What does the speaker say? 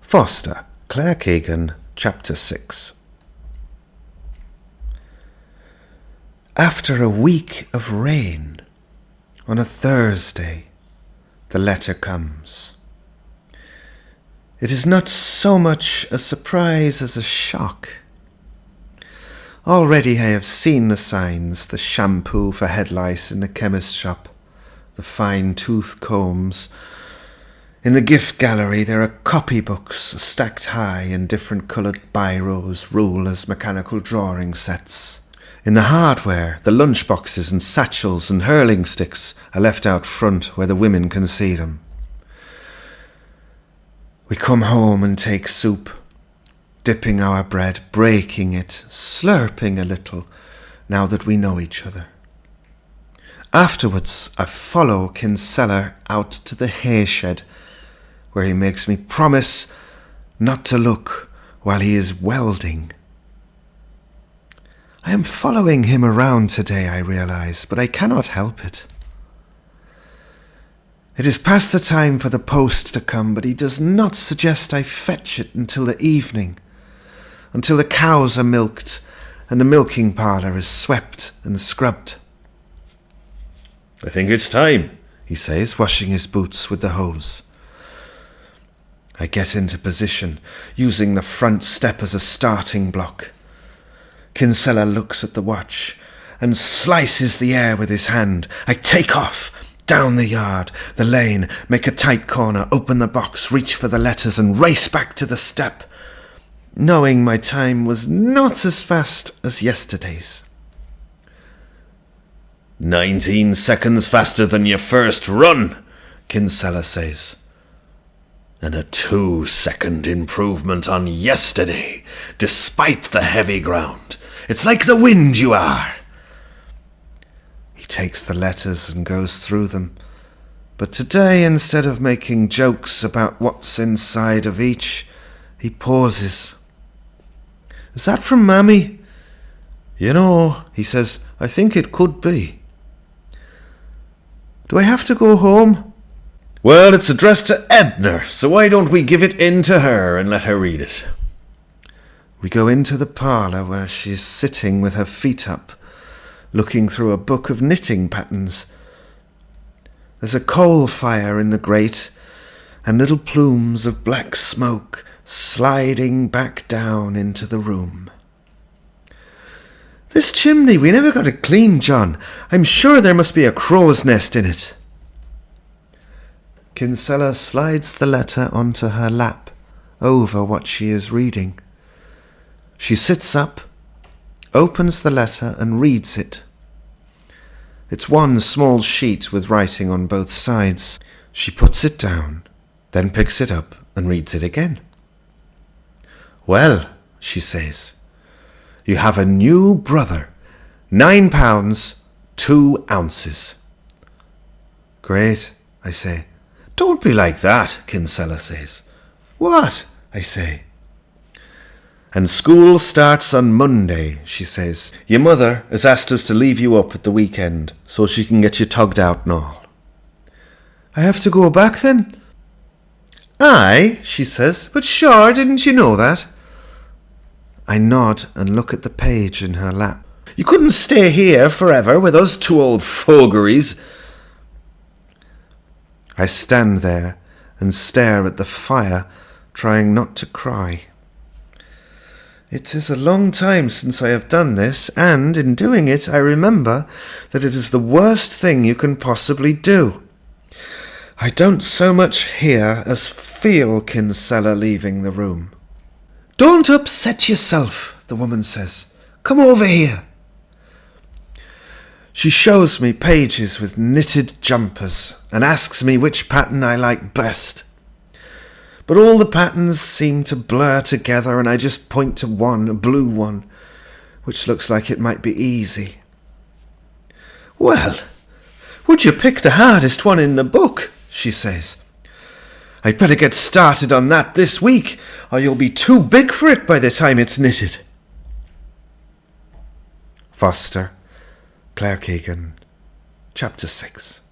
Foster, Claire Keegan, Chapter 6. After a week of rain, on a Thursday, the letter comes. It is not so much a surprise as a shock. Already I have seen the signs, the shampoo for head lice in the chemist shop, the fine tooth combs. In the gift gallery there are copybooks stacked high in different coloured biros, rulers, mechanical drawing sets. In the hardware, the lunchboxes and satchels and hurling sticks are left out front where the women can see them. We come home and take soup, dipping our bread, breaking it, slurping a little, now that we know each other. Afterwards, I follow Kinsella out to the hay shed, where he makes me promise not to look while he is welding. I am following him around today, I realise, but I cannot help it. It is past the time for the post to come, but he does not suggest I fetch it until the evening, until the cows are milked and the milking parlour is swept and scrubbed. "I think it's time," he says, washing his boots with the hose. I get into position, using the front step as a starting block. Kinsella looks at the watch and slices the air with his hand. I take off, down the yard, the lane, make a tight corner, open the box, reach for the letters and race back to the step, knowing my time was not as fast as yesterday's. 19 seconds faster than your first run, Kinsella says. And a 2-second improvement on yesterday, despite the heavy ground. It's like the wind you are. He takes the letters and goes through them. But today, instead of making jokes about what's inside of each, he pauses. "Is that from Mammy?" "You know," he says, "I think it could be." "Do I have to go home?" "Well, it's addressed to Edna, so why don't we give it in to her and let her read it?" We go into the parlour where she's sitting with her feet up, looking through a book of knitting patterns. There's a coal fire in the grate, and little plumes of black smoke sliding back down into the room. "This chimney, we never got it clean, John. I'm sure there must be a crow's nest in it." Kinsella slides the letter onto her lap, over what she is reading. She sits up, opens the letter and reads it. It's one small sheet with writing on both sides. She puts it down, then picks it up and reads it again. "Well," she says, "you have a new brother, 9 pounds, 2 ounces. "Great," I say. "Don't be like that," Kinsella says. "What?" I say. "And school starts on Monday," she says. "Your mother has asked us to leave you up at the weekend so she can get you tugged out and all." "I have to go back then?" "Aye," she says, "but sure, didn't you know that?" I nod and look at the page in her lap. "You couldn't stay here forever with us two old fogeries." I stand there and stare at the fire, trying not to cry. It is a long time since I have done this, and in doing it I remember that it is the worst thing you can possibly do. I don't so much hear as feel Kinsella leaving the room. "Don't upset yourself," the woman says. "Come over here." She shows me pages with knitted jumpers and asks me which pattern I like best. But all the patterns seem to blur together and I just point to one, a blue one, which looks like it might be easy. "Well, would you pick the hardest one in the book?" she says. "I'd better get started on that this week, or you'll be too big for it by the time it's knitted." Foster, Claire Keegan, Chapter 6.